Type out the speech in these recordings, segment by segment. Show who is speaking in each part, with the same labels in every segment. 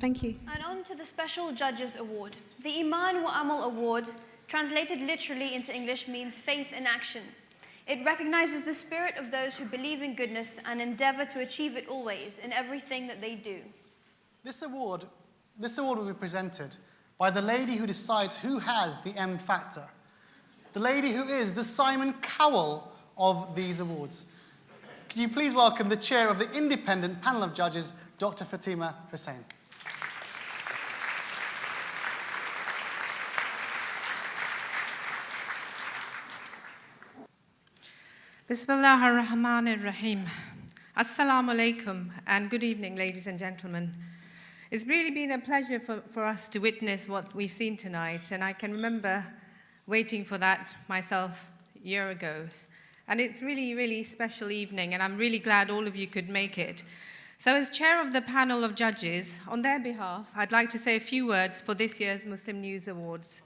Speaker 1: Thank you.
Speaker 2: And on to the Special Judges Award. The Iman wa Amal Award, translated literally into English, means faith in action. It recognizes the spirit of those who believe in goodness and endeavor to achieve it always in everything that they do.
Speaker 3: This award will be presented by the lady who decides who has the M factor. The lady who is the Simon Cowell of these awards. Could you please welcome the chair of the independent panel of judges, Dr. Fatima Hussain.
Speaker 4: Bismillah ar-Rahman ar-Rahim. Assalamu alaikum and good evening, ladies and gentlemen. It's really been a pleasure for us to witness what we've seen tonight, and I can remember waiting for that myself a year ago. And it's really, really special evening, and I'm really glad all of you could make it. So as chair of the panel of judges, on their behalf, I'd like to say a few words for this year's Muslim News Awards.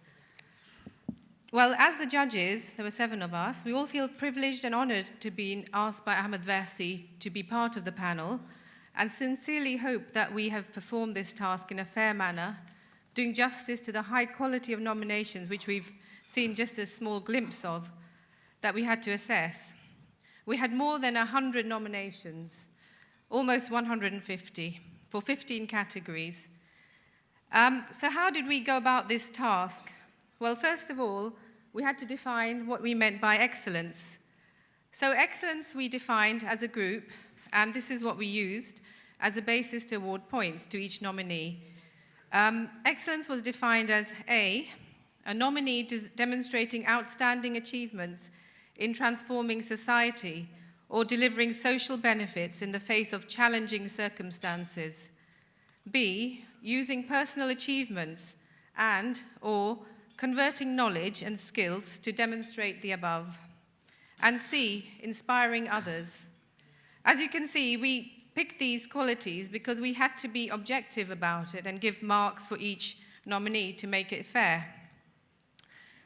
Speaker 4: Well, as the judges, there were 7 of us, we all feel privileged and honored to be asked by Ahmed Versi to be part of the panel, and sincerely hope that we have performed this task in a fair manner, doing justice to the high quality of nominations which we've seen just a small glimpse of, that we had to assess. We had more than 100 nominations, almost 150, for 15 categories. So how did we go about this task? Well, first of all, we had to define what we meant by excellence. So excellence we defined as a group, and this is what we used as a basis to award points to each nominee. Excellence was defined as A, a nominee demonstrating outstanding achievements in transforming society or delivering social benefits in the face of challenging circumstances. B, using personal achievements and/or converting knowledge and skills to demonstrate the above. And C, inspiring others. As you can see, we picked these qualities because we had to be objective about it and give marks for each nominee to make it fair.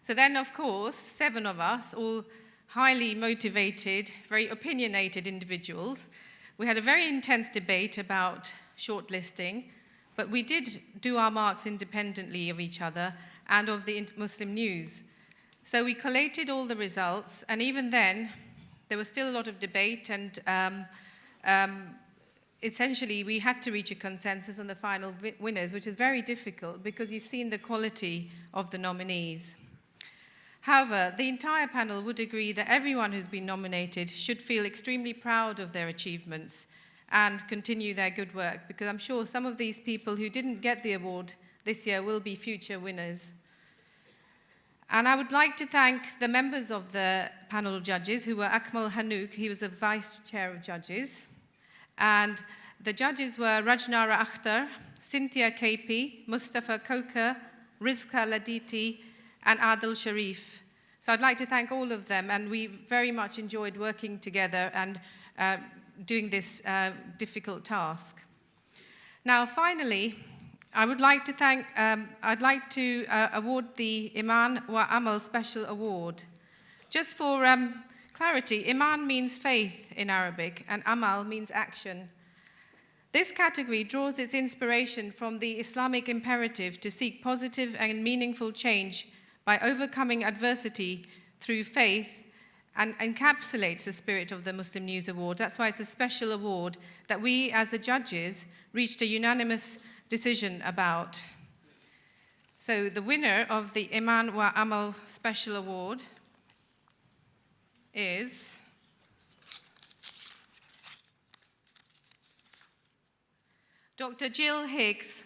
Speaker 4: So then, of course, 7 of us, all highly motivated, very opinionated individuals, we had a very intense debate about shortlisting, but we did do our marks independently of each other and of the Muslim News. So we collated all the results, and even then, there was still a lot of debate, and essentially we had to reach a consensus on the final winners, which is very difficult because you've seen the quality of the nominees. However, the entire panel would agree that everyone who's been nominated should feel extremely proud of their achievements and continue their good work, because I'm sure some of these people who didn't get the award this year will be future winners. And I would like to thank the members of the panel of judges, who were Akmal Hanouk, he was the vice chair of judges, and the judges were Rajnara Akhtar, Cynthia KP, Mustafa Koka, Rizka Laditi, and Adil Sharif. So I'd like to thank all of them, and we very much enjoyed working together and doing this difficult task. Now, finally, I would like to award the Iman wa Amal Special Award. Just for clarity, Iman means faith in Arabic, and Amal means action. This category draws its inspiration from the Islamic imperative to seek positive and meaningful change by overcoming adversity through faith, and encapsulates the spirit of the Muslim News Award. That's why it's a special award that we, as the judges, reached a unanimous decision about. So the winner of the Iman wa Amal Special Award is Dr. Jill Hicks.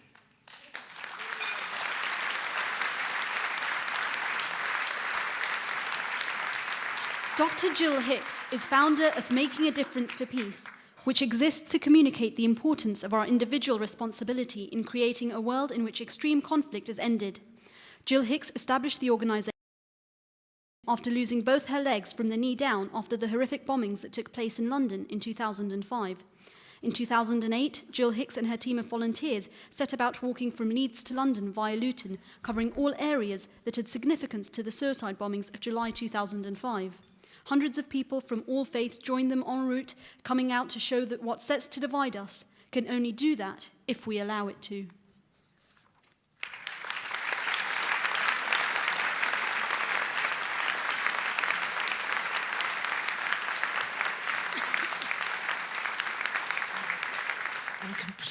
Speaker 5: Dr. Jill Hicks is founder of Making a Difference for Peace, which exists to communicate the importance of our individual responsibility in creating a world in which extreme conflict is ended. Jill Hicks established the organization after losing both her legs from the knee down after the horrific bombings that took place in London in 2005. In 2008, Jill Hicks and her team of volunteers set about walking from Leeds to London via Luton, covering all areas that had significance to the suicide bombings of July 2005. Hundreds of people from all faiths joined them en route, coming out to show that what sets to divide us can only do that if we allow it to.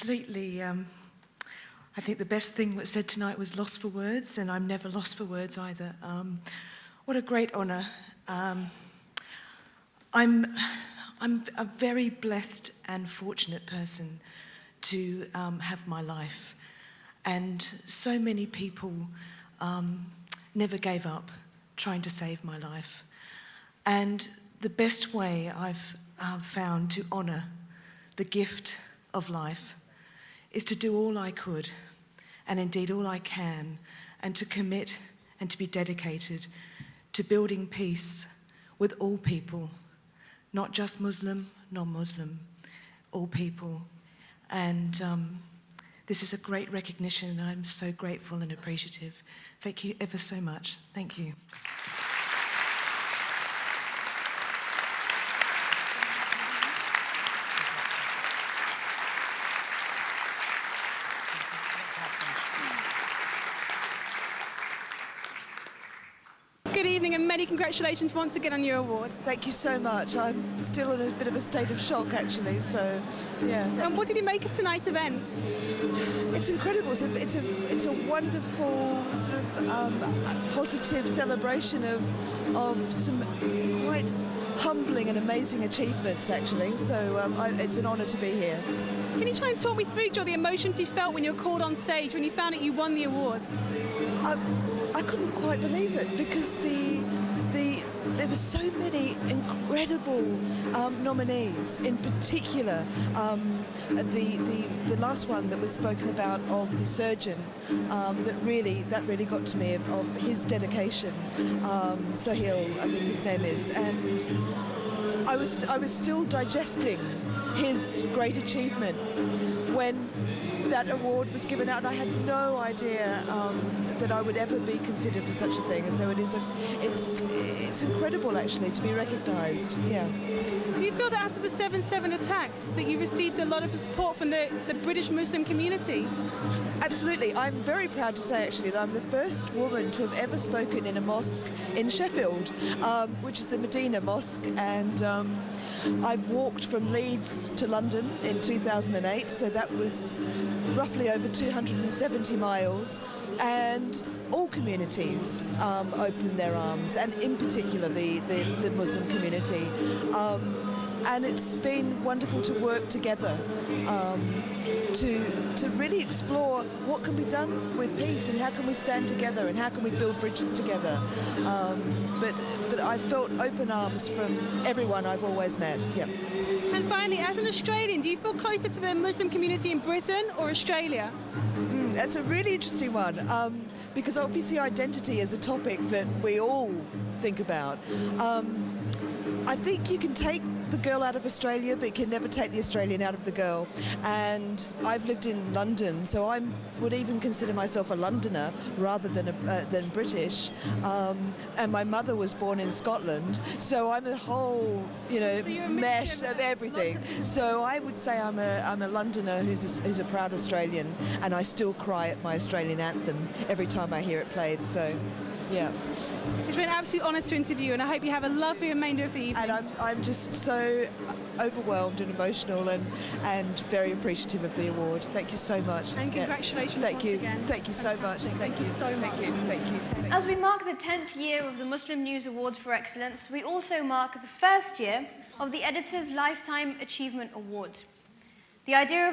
Speaker 1: completely, I think the best thing that said tonight was lost for words, and I'm never lost for words either. What a great honour. I'm a very blessed and fortunate person to have my life. And so many people never gave up trying to save my life. And the best way I've found to honour the gift of life is to do all I could, and indeed all I can, and to commit and to be dedicated to building peace with all people, not just Muslim, non-Muslim, all people. And this is a great recognition, and I'm so grateful and appreciative. Thank you ever so much. Thank you.
Speaker 6: Good evening and many congratulations once again on your awards.
Speaker 7: Thank you so much. I'm still in a bit of a state of shock, actually, so, yeah.
Speaker 6: And what did you make of tonight's event?
Speaker 7: It's incredible. It's a wonderful, sort of positive celebration of some quite humbling and amazing achievements, actually. So it's an honour to be here.
Speaker 6: Can you try and talk me through, Joe, the emotions you felt when you were called on stage, when you found out you won the awards?
Speaker 7: I couldn't quite believe it, because there were so many incredible nominees. In particular, the last one that was spoken about of the surgeon, that really got to me of his dedication. Sohail, I think his name is, and I was still digesting his great achievement when that award was given out, and I had no idea that I would ever be considered for such a thing. So it's incredible, actually, to be recognised. Yeah.
Speaker 6: Do you feel that after the 7/7 attacks that you received a lot of support from the British Muslim community?
Speaker 7: Absolutely. I'm very proud to say, actually, that I'm the first woman to have ever spoken in a mosque in Sheffield, which is the Medina Mosque, and I've walked from Leeds to London in 2008, so that was roughly over 270 miles, and all communities opened their arms, and in particular the Muslim community. And it's been wonderful to work together to really explore what can be done with peace, and how can we stand together, and how can we build bridges together. But I felt open arms from everyone I've always met. Yep.
Speaker 6: And finally, as an Australian, do you feel closer to the Muslim community in Britain or Australia?
Speaker 7: That's a really interesting one, because obviously identity is a topic that we all think about. I think you can take the girl out of Australia, but you can never take the Australian out of the girl. And I've lived in London, so I would even consider myself a Londoner rather than British. And my mother was born in Scotland, so I'm a whole, mesh of everything. So I would say I'm a Londoner who's a proud Australian, and I still cry at my Australian anthem every time I hear it played. So. Yeah.
Speaker 6: It's been an absolute honour to interview you, and I hope you have a lovely remainder of the evening.
Speaker 7: And I'm just so overwhelmed and emotional and very appreciative of the award. Thank you so much.
Speaker 6: And congratulations once again.
Speaker 7: Thank you so much.
Speaker 6: Thank you so much.
Speaker 7: Thank you.
Speaker 2: As we mark the 10th year of the Muslim News Awards for Excellence, we also mark the first year of the Editor's Lifetime Achievement Award. The idea of